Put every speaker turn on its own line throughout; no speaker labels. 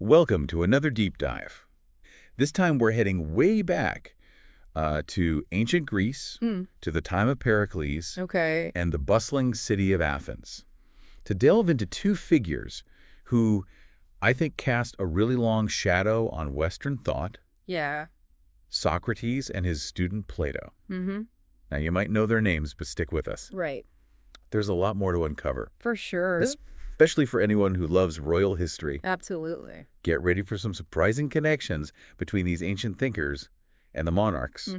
Welcome to another deep dive. This time we're heading way back to ancient Greece, to the time of Pericles,
Okay.
and the bustling city of Athens, to delve into two figures who I think cast a really long shadow on Western thought,
Yeah.
Socrates and his student Plato.
Mm-hmm.
Now, you might know their names, but stick with us.
Right.
There's a lot more to uncover,
For sure.
especially for anyone who loves royal history.
Absolutely.
Get ready for some surprising connections between these ancient thinkers and the monarchs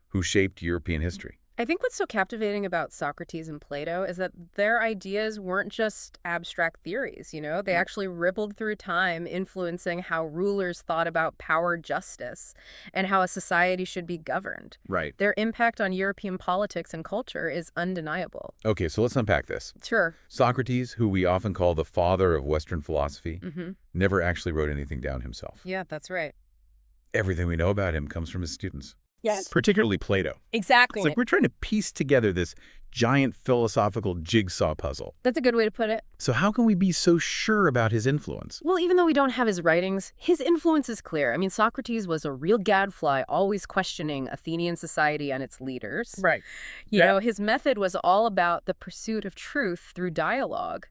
who shaped European history.
I think what's so captivating about Socrates and Plato is that their ideas weren't just abstract theories, They actually rippled through time, influencing how rulers thought about power, justice, and how a society should be governed.
Right.
Their impact on European politics and culture is undeniable.
Okay, so let's unpack this.
Sure.
Socrates, who we often call the father of Western philosophy, never actually wrote anything down himself.
Yeah, that's right.
Everything we know about him comes from his students.
Yes.
Particularly Plato.
Exactly.
It's like we're trying to piece together this giant philosophical jigsaw puzzle.
That's a good way to put it.
So how can we be so sure about his influence?
Well, even though we don't have his writings, his influence is clear. I mean, Socrates was a real gadfly, always questioning Athenian society and its leaders.
Right.
His method was all about the pursuit of truth through dialogue,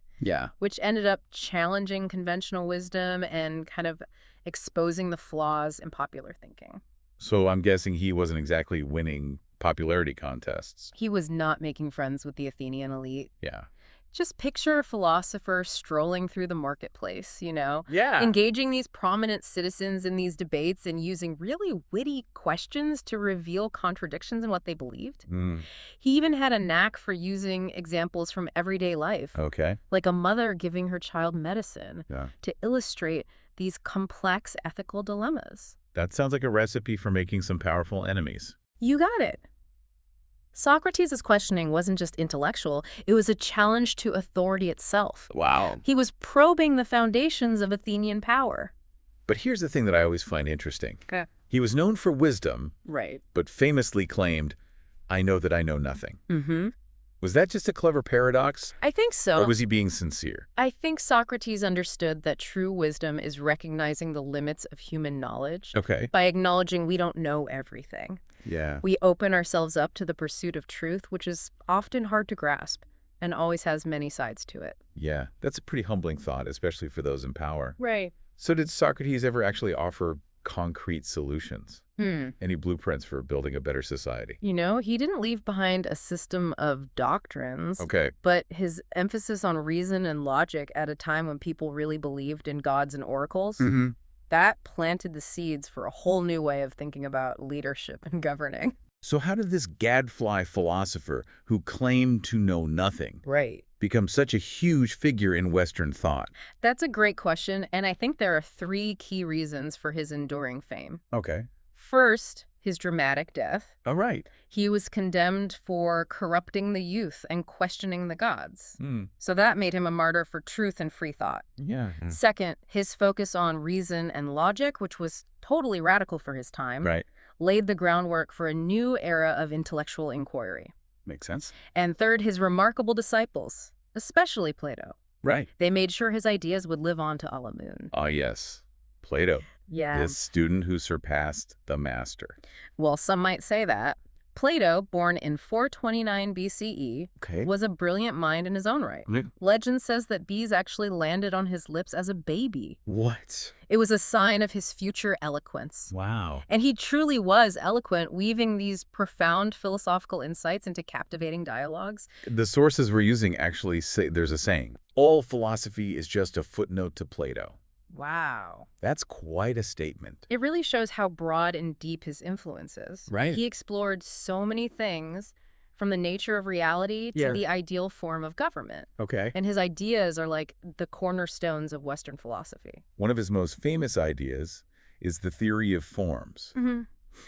which ended up challenging conventional wisdom and kind of exposing the flaws in popular thinking.
So I'm guessing he wasn't exactly winning popularity contests.
He was not making friends with the Athenian elite.
Yeah.
Just picture a philosopher strolling through the marketplace,
Yeah.
engaging these prominent citizens in these debates and using really witty questions to reveal contradictions in what they believed. He even had a knack for using examples from everyday life,
Okay.
like a mother giving her child medicine, to illustrate these complex ethical dilemmas.
That sounds like a recipe for making some powerful enemies.
You got it. Socrates' questioning wasn't just intellectual, it was a challenge to authority itself.
Wow.
He was probing the foundations of Athenian power.
But here's the thing that I always find interesting.
Okay.
He was known for wisdom,
Right.
but famously claimed, "I know that I know nothing." Was that just a clever paradox,
I think so.
or was he being sincere?
I think Socrates understood that true wisdom is recognizing the limits of human knowledge
Okay.
by acknowledging we don't know everything.
Yeah.
We open ourselves up to the pursuit of truth, which is often hard to grasp and always has many sides to it.
Yeah. That's a pretty humbling thought, especially for those in power.
Right.
So did Socrates ever actually offer concrete solutions? Any blueprints for building a better society?
He didn't leave behind a system of doctrines.
Okay.
But his emphasis on reason and logic at a time when people really believed in gods and oracles, that planted the seeds for a whole new way of thinking about leadership and governing.
So how did this gadfly philosopher who claimed to know nothing become such a huge figure in Western thought?
That's a great question, and I think there are three key reasons for his enduring fame.
Okay.
First, his dramatic death.
All right.
He was condemned for corrupting the youth and questioning the gods. So that made him a martyr for truth and free thought.
Yeah.
Second, his focus on reason and logic, which was totally radical for his time,
Right.
laid the groundwork for a new era of intellectual inquiry.
Makes sense.
And third, his remarkable disciples, especially Plato.
Right.
They made sure his ideas would live on to Alamun.
Ah, yes. Plato.
Yeah.
This student who surpassed the master.
Well, some might say that. Plato, born in 429 BCE,
Okay.
was a brilliant mind in his own right. Legend says that bees actually landed on his lips as a baby.
What?
It was a sign of his future eloquence.
Wow.
And he truly was eloquent, weaving these profound philosophical insights into captivating dialogues.
The sources we're using actually say there's a saying, all philosophy is just a footnote to Plato.
Wow.
That's quite a statement.
It really shows how broad and deep his influence is.
Right.
He explored so many things, from the nature of reality to the ideal form of government.
Okay.
And his ideas are like the cornerstones of Western philosophy.
One of his most famous ideas is the theory of forms,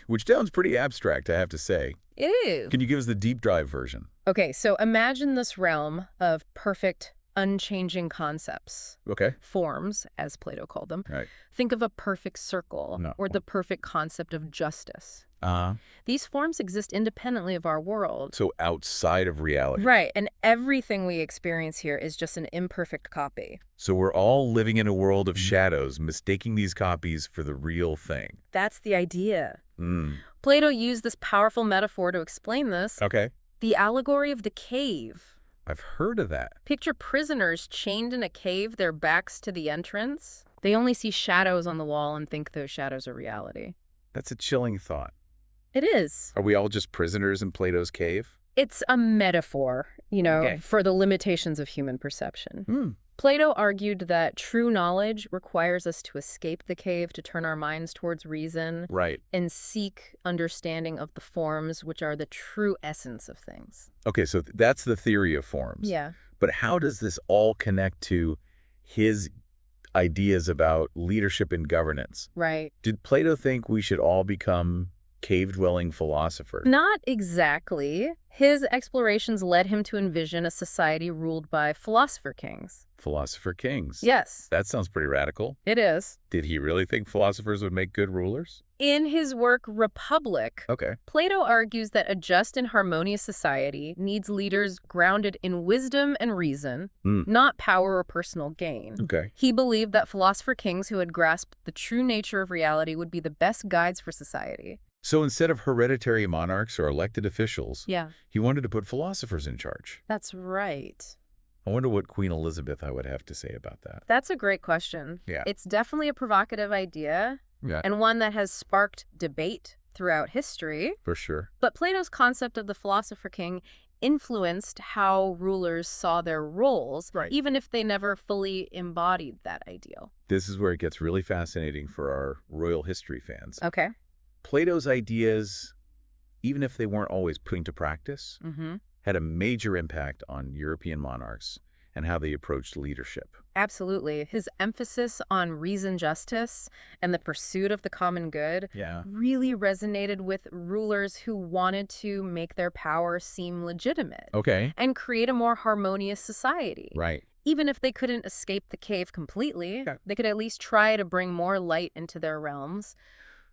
which sounds pretty abstract, I have to say.
It is.
Can you give us the deep dive version?
Okay, so imagine this realm of perfect unchanging concepts.
Okay.
Forms, as Plato called them.
Right.
Think of a perfect circle
No.
or the perfect concept of justice.
Uh-huh.
These forms exist independently of our world.
So outside of reality.
Right, and everything we experience here is just an imperfect copy.
So we're all living in a world of shadows, mistaking these copies for the real thing.
That's the idea.
Mm.
Plato used this powerful metaphor to explain this.
Okay.
The allegory of the cave.
I've heard of that.
Picture prisoners chained in a cave, their backs to the entrance. They only see shadows on the wall and think those shadows are reality.
That's a chilling thought.
It is.
Are we all just prisoners in Plato's cave?
It's a metaphor,
Okay.
for the limitations of human perception.
Hmm.
Plato argued that true knowledge requires us to escape the cave, to turn our minds towards reason,
Right.
and seek understanding of the forms, which are the true essence of things.
Okay, so that's the theory of forms.
Yeah.
But how does this all connect to his ideas about leadership and governance?
Right.
Did Plato think we should all become cave-dwelling philosophers?
Not exactly. His explorations led him to envision a society ruled by philosopher kings.
Philosopher kings.
Yes,
That sounds pretty radical.
it is.
Did he really think philosophers would make good rulers?
In his work Republic,
Okay.
Plato argues that a just and harmonious society needs leaders grounded in wisdom and reason,
Hmm.
not power or personal gain.
Okay.
He believed that philosopher kings who had grasped the true nature of reality would be the best guides for society.
So instead of hereditary monarchs or elected officials,
Yeah,
he wanted to put philosophers in charge.
that's right.
I wonder what Queen Elizabeth would have to say about that.
That's a great question.
Yeah.
It's definitely a provocative idea,
Yeah,
and one that has sparked debate throughout history.
for sure.
But Plato's concept of the philosopher king influenced how rulers saw their roles,
Right.
even if they never fully embodied that ideal.
This is where it gets really fascinating for our royal history fans.
Okay.
Plato's ideas, even if they weren't always put into practice,
Mm-hmm.
had a major impact on European monarchs and how they approached leadership.
Absolutely. His emphasis on reason, justice, and the pursuit of the common good
Yeah.
really resonated with rulers who wanted to make their power seem legitimate
Okay.
and create a more harmonious society.
Right.
Even if they couldn't escape the cave completely,
Yeah.
they could at least try to bring more light into their realms.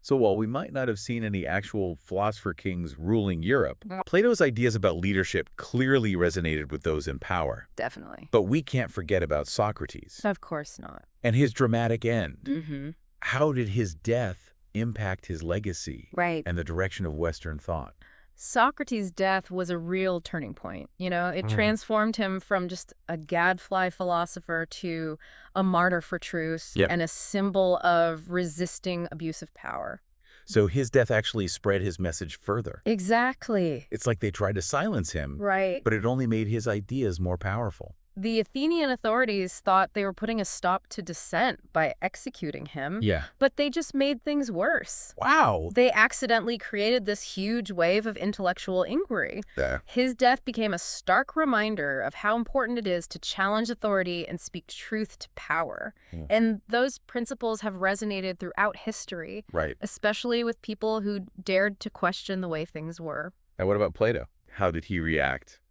So while we might not have seen any actual philosopher kings ruling Europe,
Mm.
Plato's ideas about leadership clearly resonated with those in power.
Definitely.
But we can't forget about Socrates
Of course not.
and his dramatic end.
Mm-hmm.
How did his death impact his legacy
Right.
and the direction of Western thought?
Socrates' death was a real turning point. It
Mm.
transformed him from just a gadfly philosopher to a martyr for truth
Yep.
and a symbol of resisting abusive power.
So his death actually spread his message further.
Exactly.
It's like they tried to silence him,
Right.
but it only made his ideas more powerful.
The Athenian authorities thought they were putting a stop to dissent by executing him,
Yeah.
but they just made things worse.
Wow.
They accidentally created this huge wave of intellectual inquiry.
Yeah.
His death became a stark reminder of how important it is to challenge authority and speak truth to power.
Yeah.
And those principles have resonated throughout history,
Right.
especially with people who dared to question the way things were.
And what about Plato? How did he react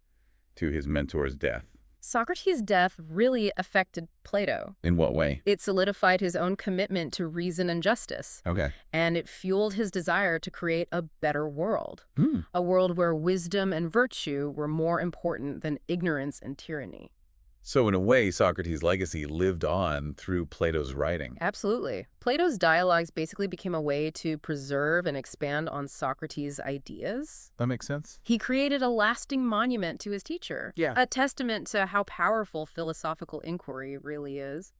to his mentor's death?
Socrates' death really affected Plato.
In what way?
It solidified his own commitment to reason and justice,
Okay.
and it fueled his desire to create a better world.
Hmm.
A world where wisdom and virtue were more important than ignorance and tyranny.
So in a way, Socrates' legacy lived on through Plato's writing.
Absolutely. Plato's dialogues basically became a way to preserve and expand on Socrates' ideas.
That makes sense?
He created a lasting monument to his teacher,
Yeah.
a testament to how powerful philosophical inquiry really is.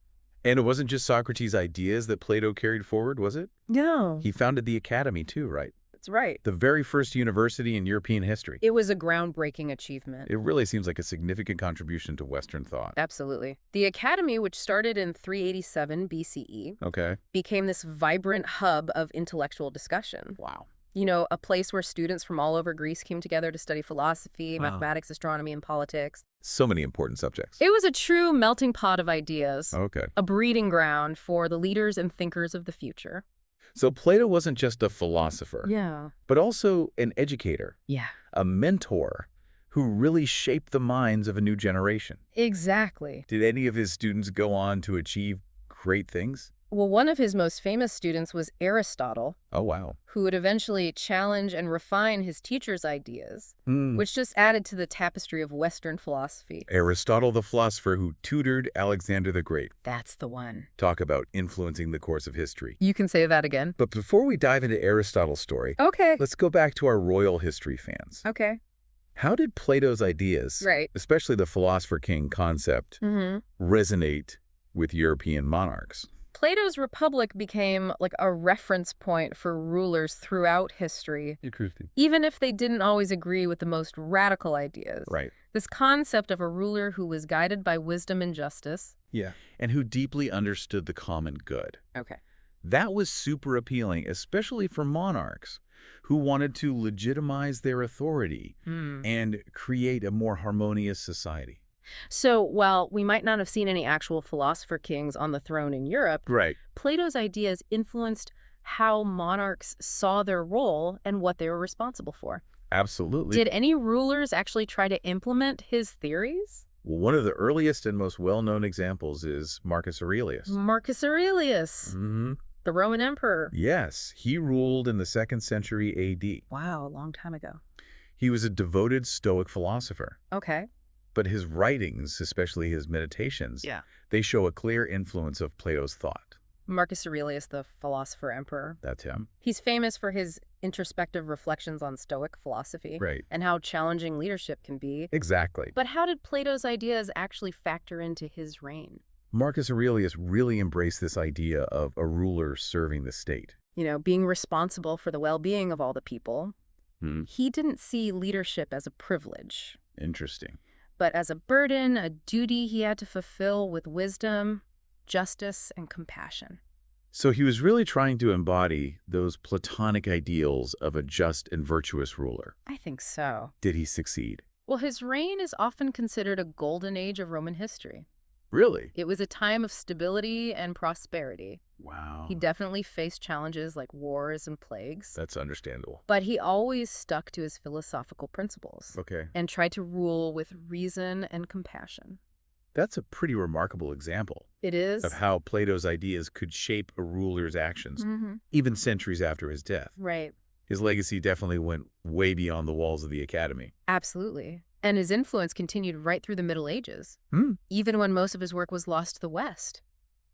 And it wasn't just Socrates' ideas that Plato carried forward, was it?
No.
He founded the Academy too, right?
That's right.
The very first university in European history.
It was a groundbreaking achievement.
It really seems like a significant contribution to Western thought.
Absolutely. The Academy, which started in 387 BCE,
Okay.
became this vibrant hub of intellectual discussion.
Wow.
A place where students from all over Greece came together to study philosophy,
Wow.
mathematics, astronomy, and politics.
So many important subjects.
It was a true melting pot of ideas,
Okay.
a breeding ground for the leaders and thinkers of the future.
So Plato wasn't just a philosopher,
Yeah.
but also an educator,
Yeah.
a mentor who really shaped the minds of a new generation.
Exactly.
Did any of his students go on to achieve great things?
Well, one of his most famous students was Aristotle,
Oh, wow.
who would eventually challenge and refine his teacher's ideas,
Hmm.
which just added to the tapestry of Western philosophy.
Aristotle, the philosopher who tutored Alexander the Great.
That's the one.
Talk about influencing the course of history.
You can say that again.
But before we dive into Aristotle's story,
Okay.
let's go back to our royal history fans.
Okay.
How did Plato's ideas,
Right.
especially the philosopher king concept, resonate with European monarchs?
Plato's Republic became like a reference point for rulers throughout history,
Interesting.
even if they didn't always agree with the most radical ideas.
Right.
This concept of a ruler who was guided by wisdom and justice.
Yeah. And who deeply understood the common good.
Okay.
That was super appealing, especially for monarchs who wanted to legitimize their authority and create a more harmonious society.
So, while we might not have seen any actual philosopher kings on the throne in Europe,
Right.
Plato's ideas influenced how monarchs saw their role and what they were responsible for.
Absolutely.
Did any rulers actually try to implement his theories?
Well, one of the earliest and most well-known examples is Marcus Aurelius.
Marcus Aurelius, the Roman emperor.
Yes, he ruled in the 2nd century AD.
Wow, a long time ago.
He was a devoted Stoic philosopher.
Okay.
But his writings, especially his meditations, they show a clear influence of Plato's thought.
Marcus Aurelius, the philosopher emperor.
That's him.
He's famous for his introspective reflections on Stoic philosophy
Right.
and how challenging leadership can be.
Exactly.
But how did Plato's ideas actually factor into his reign?
Marcus Aurelius really embraced this idea of a ruler serving the state.
You know, being responsible for the well-being of all the people. He didn't see leadership as a privilege,
Interesting.
but as a burden, a duty he had to fulfill with wisdom, justice, and compassion.
So he was really trying to embody those Platonic ideals of a just and virtuous ruler.
I think so.
Did he succeed?
Well, his reign is often considered a golden age of Roman history.
Really?
It was a time of stability and prosperity.
Wow.
He definitely faced challenges like wars and plagues.
That's understandable.
But he always stuck to his philosophical principles
Okay.
and tried to rule with reason and compassion.
That's a pretty remarkable example
It is.
of how Plato's ideas could shape a ruler's actions,
Mhm.
even centuries after his death.
Right.
His legacy definitely went way beyond the walls of the academy.
Absolutely. And his influence continued right through the Middle Ages, even when most of his work was lost to the West.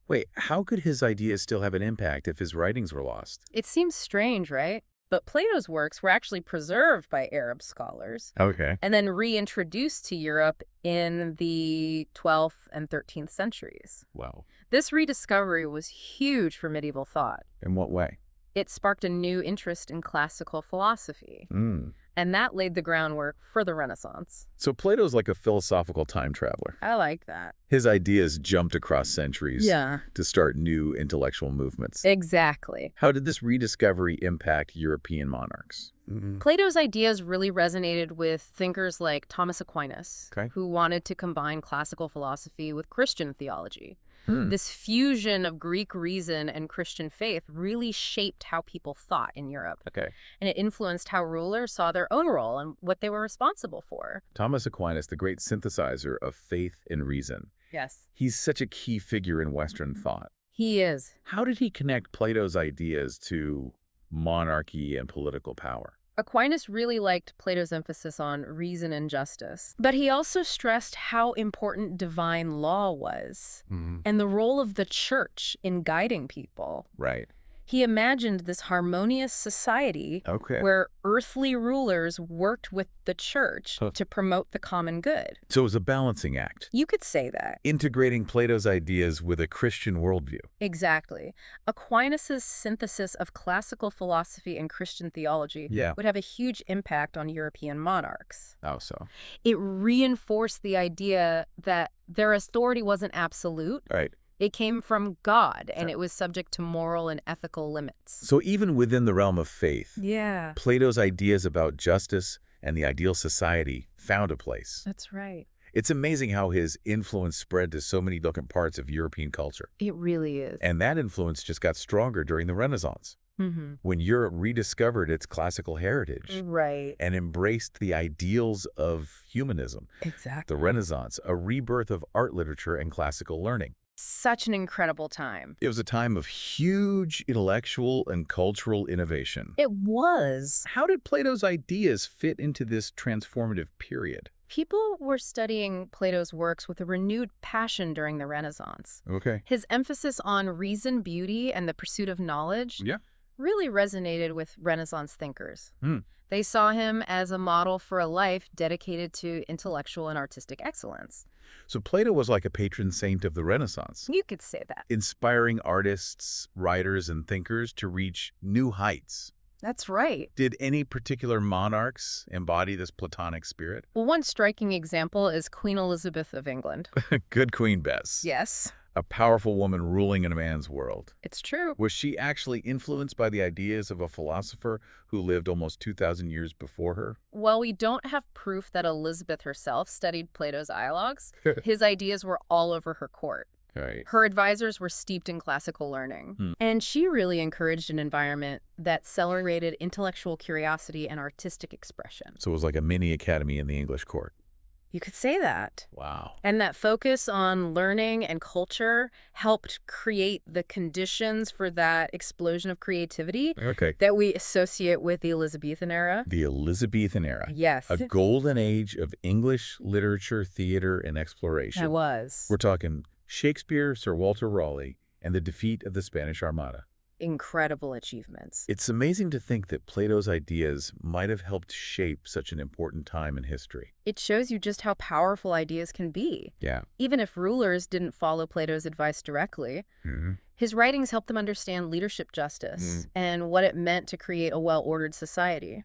Wait, how could his ideas still have an impact if his writings were lost?
It seems strange, right? But Plato's works were actually preserved by Arab scholars
Okay.
and then reintroduced to Europe in the 12th and 13th centuries.
Wow.
This rediscovery was huge for medieval thought.
In what way?
It sparked a new interest in classical philosophy, and that laid the groundwork for the Renaissance.
So Plato's like a philosophical time traveler.
I like that.
His ideas jumped across centuries
Yeah.
to start new intellectual movements.
Exactly.
How did this rediscovery impact European monarchs?
Plato's ideas really resonated with thinkers like Thomas Aquinas,
Okay.
who wanted to combine classical philosophy with Christian theology. This fusion of Greek reason and Christian faith really shaped how people thought in Europe,
Okay.
and it influenced how rulers saw their own role and what they were responsible for.
Thomas Aquinas, the great synthesizer of faith and reason.
Yes.
He's such a key figure in Western thought.
He is.
How did he connect Plato's ideas to monarchy and political power?
Aquinas really liked Plato's emphasis on reason and justice, but he also stressed how important divine law was and the role of the church in guiding people.
Right.
He imagined this harmonious society
Okay.
where earthly rulers worked with the church to promote the common good.
So it was a balancing act,
You could say that.
integrating Plato's ideas with a Christian worldview.
Exactly. Aquinas' synthesis of classical philosophy and Christian theology
Yeah.
would have a huge impact on European monarchs.
How so?
It reinforced the idea that their authority wasn't absolute.
Right.
It came from God, and it was subject to moral and ethical limits.
So even within the realm of faith,
Yeah,
Plato's ideas about justice and the ideal society found a place.
that's right.
It's amazing how his influence spread to so many different parts of European culture.
It really is.
And that influence just got stronger during the Renaissance. when Europe rediscovered its classical heritage
Right.
and embraced the ideals of humanism, the
Exactly.
Renaissance, a rebirth of art, literature, and classical learning.
Such an incredible time.
It was a time of huge intellectual and cultural innovation.
It was.
How did Plato's ideas fit into this transformative period?
People were studying Plato's works with a renewed passion during the Renaissance.
Okay.
His emphasis on reason, beauty, and the pursuit of knowledge
Yeah.
really resonated with Renaissance thinkers.
Hmm.
They saw him as a model for a life dedicated to intellectual and artistic excellence.
So Plato was like a patron saint of the Renaissance,
You could say that.
inspiring artists, writers, and thinkers to reach new heights.
That's right.
Did any particular monarchs embody this Platonic spirit?
Well, one striking example is Queen Elizabeth of England.
Good Queen Bess.
Yes,
A powerful woman ruling in a man's world.
it's true.
Was she actually influenced by the ideas of a philosopher who lived almost 2,000 years before her?
While we don't have proof that Elizabeth herself studied Plato's dialogues, his ideas were all over her court.
Right.
Her advisors were steeped in classical learning, and she really encouraged an environment that celebrated intellectual curiosity and artistic expression.
So it was like a mini academy in the English court.
You could say that.
Wow.
And that focus on learning and culture helped create the conditions for that explosion of creativity
Okay.
that we associate with the Elizabethan era.
The Elizabethan era.
Yes,
A golden age of English literature, theater, and exploration.
it was.
We're talking Shakespeare, Sir Walter Raleigh, and the defeat of the Spanish Armada.
Incredible achievements.
It's amazing to think that Plato's ideas might have helped shape such an important time in history.
It shows you just how powerful ideas can be.
Yeah.
Even if rulers didn't follow Plato's advice directly, his writings helped them understand leadership justice and what it meant to create a well-ordered society.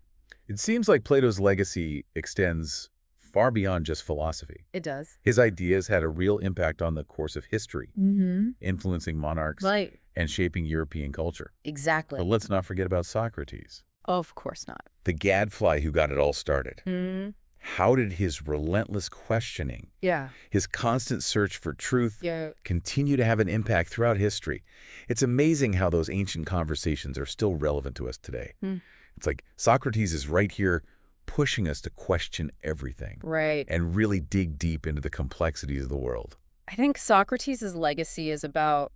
It seems like Plato's legacy extends far beyond just philosophy.
It does.
His ideas had a real impact on the course of history,
Mm-hmm.
influencing monarchs
Right.
and shaping European culture.
Exactly.
But let's not forget about Socrates,
Of course not.
the gadfly who got it all started.
Mm-hmm.
How did his relentless questioning,
Yeah.
his constant search for truth,
Yeah.
continue to have an impact throughout history? It's amazing how those ancient conversations are still relevant to us today. It's like Socrates is right here pushing us to question everything
Right.
and really dig deep into the complexities of the world.
I think Socrates' legacy is about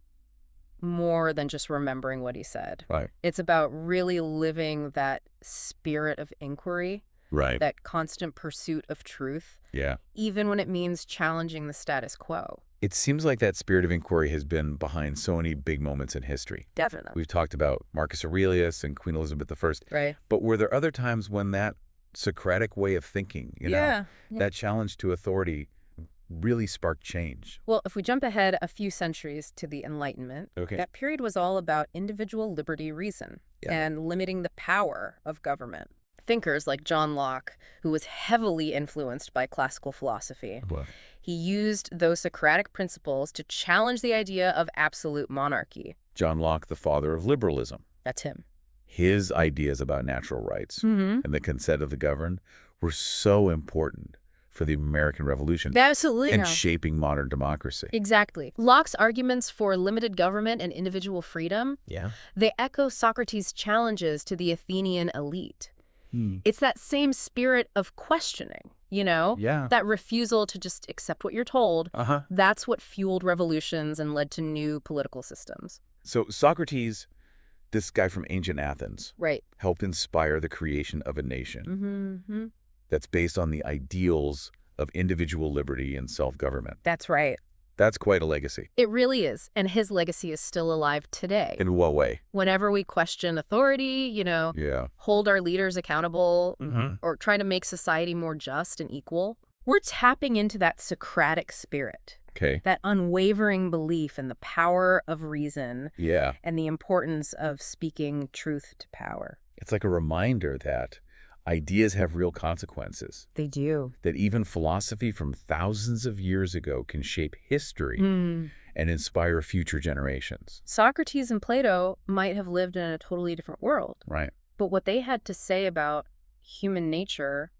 more than just remembering what he said.
Right.
It's about really living that spirit of inquiry,
Right.
that constant pursuit of truth,
Yeah.
even when it means challenging the status quo.
It seems like that spirit of inquiry has been behind so many big moments in history.
Definitely.
We've talked about Marcus Aurelius and Queen Elizabeth I,
Right.
but were there other times when that Socratic way of thinking,
Yeah.
that challenge to authority really sparked change?
Well, if we jump ahead a few centuries to the Enlightenment,
Okay.
that period was all about individual liberty, reason, and limiting the power of government. Thinkers like John Locke, who was heavily influenced by classical philosophy,
What?
he used those Socratic principles to challenge the idea of absolute monarchy.
John Locke, the father of liberalism.
That's him.
His ideas about natural rights
Mm-hmm.
and the consent of the governed were so important for the American Revolution
Absolutely.
and shaping modern democracy.
Exactly. Locke's arguments for limited government and individual freedom,
Yeah.
they echo Socrates' challenges to the Athenian elite. It's that same spirit of questioning,
Yeah.
that refusal to just accept what you're told.
Uh-huh.
That's what fueled revolutions and led to new political systems.
So Socrates, this guy from ancient Athens,
Right.
helped inspire the creation of a nation
Mm-hmm.
that's based on the ideals of individual liberty and self-government.
That's right.
That's quite a legacy.
It really is. And his legacy is still alive today.
In what way?
Whenever we question authority,
Yeah.
hold our leaders accountable,
Mm-hmm.
or try to make society more just and equal, we're tapping into that Socratic spirit,
Okay.
that unwavering belief in the power of reason
Yeah.
and the importance of speaking truth to power.
It's like a reminder that ideas have real consequences,
They do.
that even philosophy from thousands of years ago can shape history
Mm.
and inspire future generations.
Socrates and Plato might have lived in a totally different world,
Right.
but what they had to say about human nature,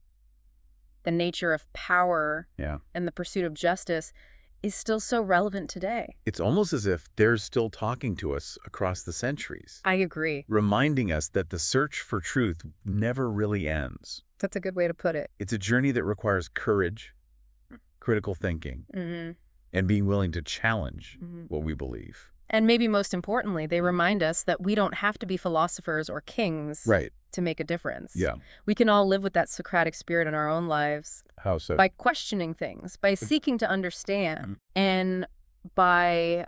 the nature of power,
Yeah.
and the pursuit of justice, is still so relevant today.
It's almost as if they're still talking to us across the centuries,
I agree.
reminding us that the search for truth never really ends.
That's a good way to put it.
It's a journey that requires courage, critical thinking, and being willing to challenge what we believe.
And maybe most importantly, they remind us that we don't have to be philosophers or kings
Right.
to make a difference.
Yeah.
We can all live with that Socratic spirit in our own lives
How so?
by questioning things, by seeking to understand, and by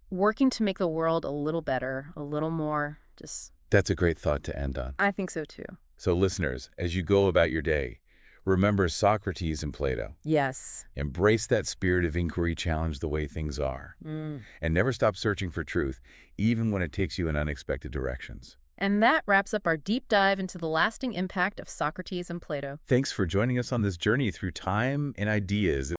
working to make the world a little better, a little more just...
That's a great thought to end on.
I think so too.
So listeners, as you go about your day, remember Socrates and Plato.
Yes.
Embrace that spirit of inquiry, challenge the way things are, and never stop searching for truth, even when it takes you in unexpected directions.
And that wraps up our deep dive into the lasting impact of Socrates and Plato.
Thanks for joining us on this journey through time and ideas.